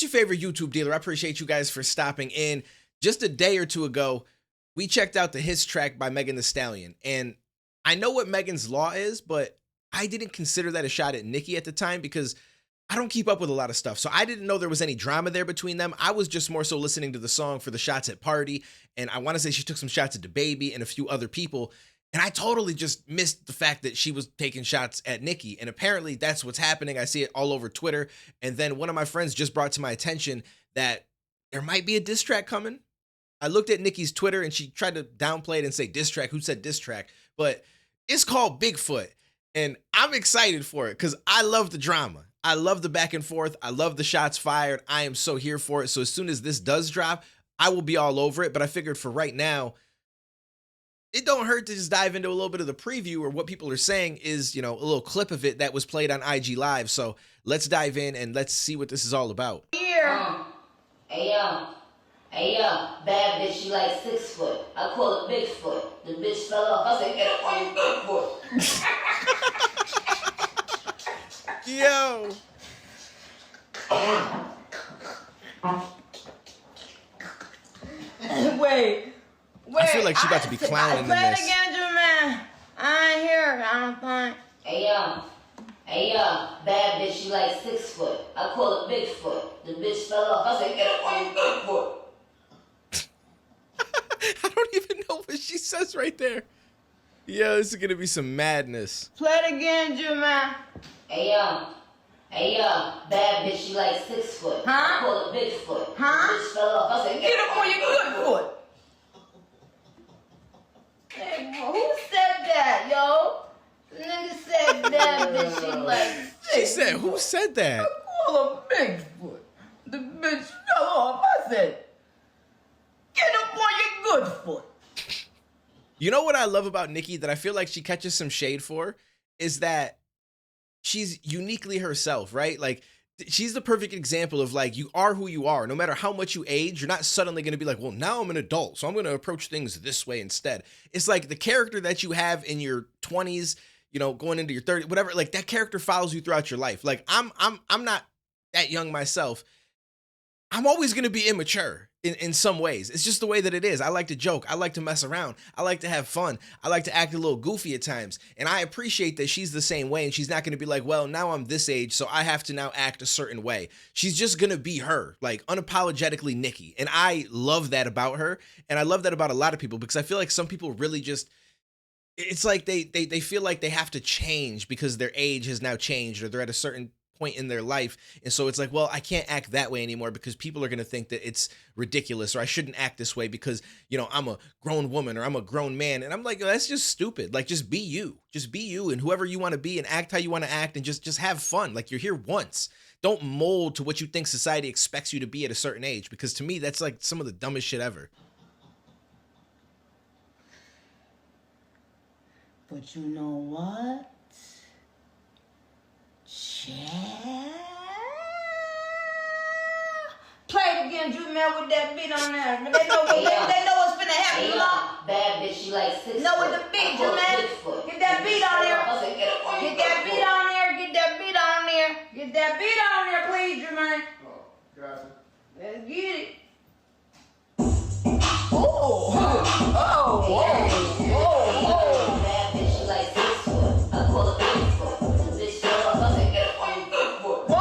It's your favorite YouTube dealer. I appreciate you guys for stopping in. Just a day or two ago, we checked out the His track by Megan Thee Stallion. And I know what Megan's Law is, but I didn't consider that a shot at Nicki at the time because I don't keep up with a lot of stuff. So I didn't know there was any drama there between them. I was just more so listening to the song for the shots at Party. And I want to say she took some shots at DaBaby and a few other people. And I totally just missed the fact that she was taking shots at Nicki. And apparently that's what's happening. I see it all over Twitter. And then one of my friends just brought to my attention that there might be a diss track coming. I looked at Nicki's Twitter and she tried to downplay it and say diss track. Who said diss track? But it's called Bigfoot. And I'm excited for it because I love the drama. I love the back and forth. I love the shots fired. I am so here for it. So as soon as this does drop, I will be all over it. But I figured for right now, it don't hurt to just dive into a little bit of the preview, or what people are saying is, you know, a little clip of it that was played on IG Live. So let's dive in and let's see what this is all about. Here. Hey, bad bitch, she like 6 foot. I call it Bigfoot. The bitch fell off. I said, get up on your good foot. Yo. Wait. I feel like she about to be clowning in this. Play it again, man. I ain't hear it, I don't think. Hey, bad bitch, she like 6 foot. I call it Bigfoot. The bitch fell off. I said, get up on your good foot. I don't even know what she says right there. Yo, this is gonna be some madness. Play it again, man. Hey, bad bitch, she like 6 foot. I call it Bigfoot. The bitch fell off. I said, get up on your good foot. Hey, who said that, yo? The nigga said that bitch, she like 6. She said, who said that? I call her Bigfoot. The bitch fell off. I said, get up on your good foot. You know what I love about Nicki that I feel like she catches some shade for is that she's uniquely herself, right? Like, she's the perfect example of, like, you are who you are. No matter how much you age, you're not suddenly going to be like, well, now I'm an adult, so I'm going to approach things this way instead. It's like the character that you have in your 20s, you know, going into your 30s, whatever, like that character follows you throughout your life. Like, I'm not that young myself. I'm always going to be immature in some ways. It's just the way that it is. I like to joke. I like to mess around. I like to have fun. I like to act a little goofy at times. And I appreciate that she's the same way. And she's not going to be like, well, now I'm this age, so I have to now act a certain way. She's just going to be her, like unapologetically Nicki. And I love that about her. And I love that about a lot of people because I feel like some people really just, it's like they feel like they have to change because their age has now changed or they're at a certain point in their life. And so it's like, well, I can't act that way anymore because people are going to think that it's ridiculous, or I shouldn't act this way because, you know, I'm a grown woman or I'm a grown man. And I'm like, that's just stupid. Like, just be you. Just be you and whoever you want to be and act how you want to act and just have fun. Like, you're here once. Don't mold to what you think society expects you to be at a certain age, because to me, that's like some of the dumbest shit ever. But you know what? Play it again, Drew Man, with that beat on there. They know, they know what's finna happen. Bad bitch, she like 6 know with the beat, Drew Man. Get that beat on there. Get that beat on there. Get that beat on there. Get that beat on there, please, Drew Man. Oh, gotcha. Let's get it. Oh, bad bitch, she like 6 foot. I call it Bigfoot. The bitch fell off. I said, get up on your good foot. Whoa.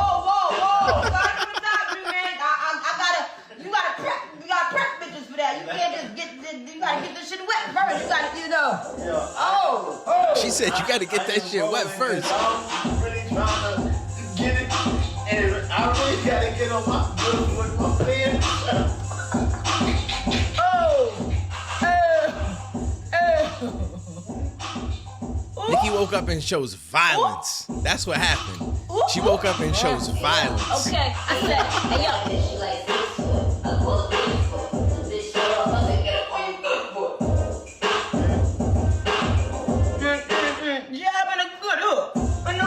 You gotta prep bitches for that. You can't just you gotta get this shit wet first. You gotta, you know. She said you gotta get that shit wet first. I'm really trying to get it, and I really gotta get on my good foot, my pants. Nicki woke up and chose violence. That's what happened. She woke up and chose violence. Okay, I said, hey yo. She like 6 foot. I call it Bigfoot. The bitch fell off. I said, get up on your good foot. Jabbing a good hook. Play it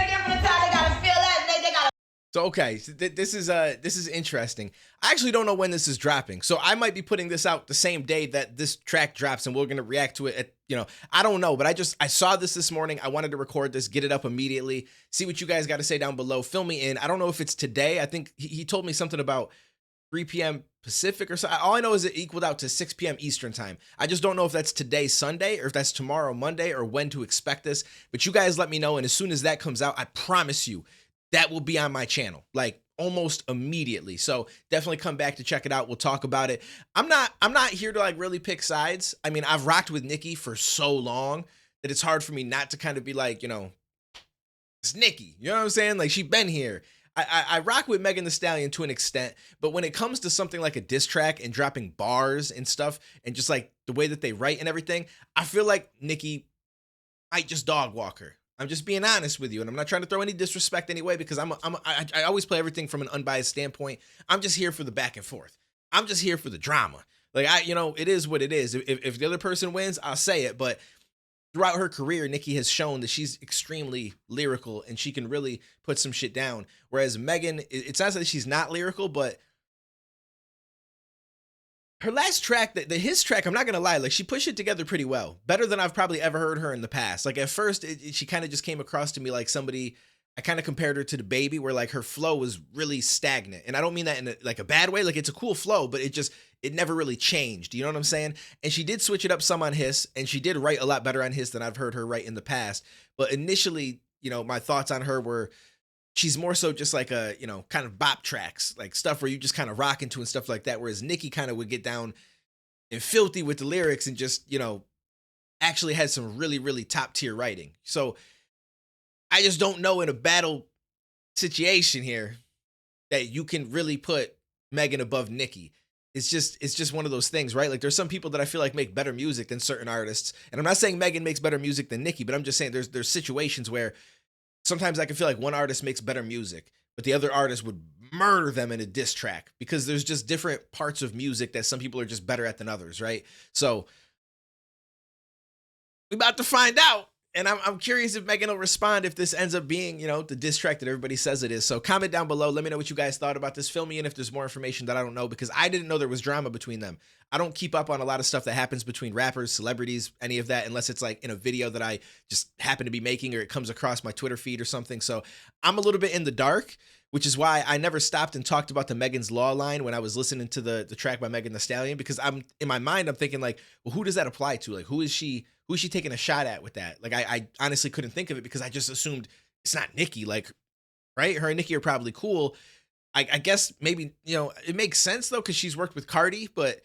again from the top. They gotta feel that. They gotta. So okay, so this is interesting. I actually don't know when this is dropping, so I might be putting this out the same day that this track drops, and we're gonna react to it at I don't know, but I saw this morning. I wanted to record this, get it up immediately, see what you guys got to say down below. Fill me in. I don't know if it's today. I think he told me something about 3 p.m. Pacific or so. All I know is it equaled out to 6 p.m. Eastern time. I just don't know if that's today, Sunday, or if that's tomorrow, Monday, or when to expect this. But you guys let me know. And as soon as that comes out, I promise you that will be on my channel, like almost immediately. So definitely come back to check it out. We'll talk about it. I'm not here to like really pick sides. I mean, I've rocked with Nicki for so long that it's hard for me not to kind of be like, it's Nicki. You know what I'm saying? Like, she been here. I rock with Megan Thee Stallion to an extent, but when it comes to something like a diss track and dropping bars and stuff and just like the way that they write and everything, I feel like Nicki might just dog walk her. I'm just being honest with you, and I'm not trying to throw any disrespect anyway, because I always play everything from an unbiased standpoint. I'm just here for the back and forth. I'm just here for the drama. Like, it is what it is. If the other person wins, I'll say it. But throughout her career, Nicki has shown that she's extremely lyrical and she can really put some shit down. Whereas Megan, it's not that she's not lyrical, but her last track, the His track, I'm not gonna lie, like, she pushed it together pretty well, better than I've probably ever heard her in the past. Like, at first, she kind of just came across to me like somebody. I kind of compared her to the Baby, where like her flow was really stagnant, and I don't mean that in a bad way. Like, it's a cool flow, but it never really changed. You know what I'm saying? And she did switch it up some on His, and she did write a lot better on His than I've heard her write in the past. But initially, my thoughts on her were, she's more so just like a, kind of bop tracks, like stuff where you just kind of rock into and stuff like that. Whereas Nicki kind of would get down and filthy with the lyrics and just, actually had some really, really top tier writing. So I just don't know, in a battle situation here, that you can really put Megan above Nicki. It's just one of those things, right? Like, there's some people that I feel like make better music than certain artists. And I'm not saying Megan makes better music than Nicki, but I'm just saying there's situations where sometimes I can feel like one artist makes better music, but the other artist would murder them in a diss track, because there's just different parts of music that some people are just better at than others, right? So we about to find out. And I'm curious if Megan will respond if this ends up being, the diss track that everybody says it is. So comment down below. Let me know what you guys thought about this. Fill me in if there's more information that I don't know, because I didn't know there was drama between them. I don't keep up on a lot of stuff that happens between rappers, celebrities, any of that, unless it's like in a video that I just happen to be making, or it comes across my Twitter feed or something. So I'm a little bit in the dark, which is why I never stopped and talked about the Megan's Law line when I was listening to the track by Megan Thee Stallion, because in my mind, I'm thinking like, well, who does that apply to? Like, who is she taking a shot at with that? Like, I honestly couldn't think of it, because I just assumed it's not Nicki. Like, right? Her and Nicki are probably cool. I guess maybe, it makes sense though, because she's worked with Cardi, but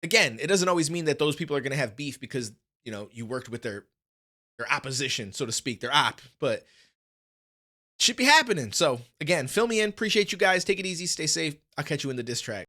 again, it doesn't always mean that those people are going to have beef because, you worked with their opposition, so to speak, their op, but should be happening. So again, fill me in. Appreciate you guys. Take it easy. Stay safe. I'll catch you in the diss track.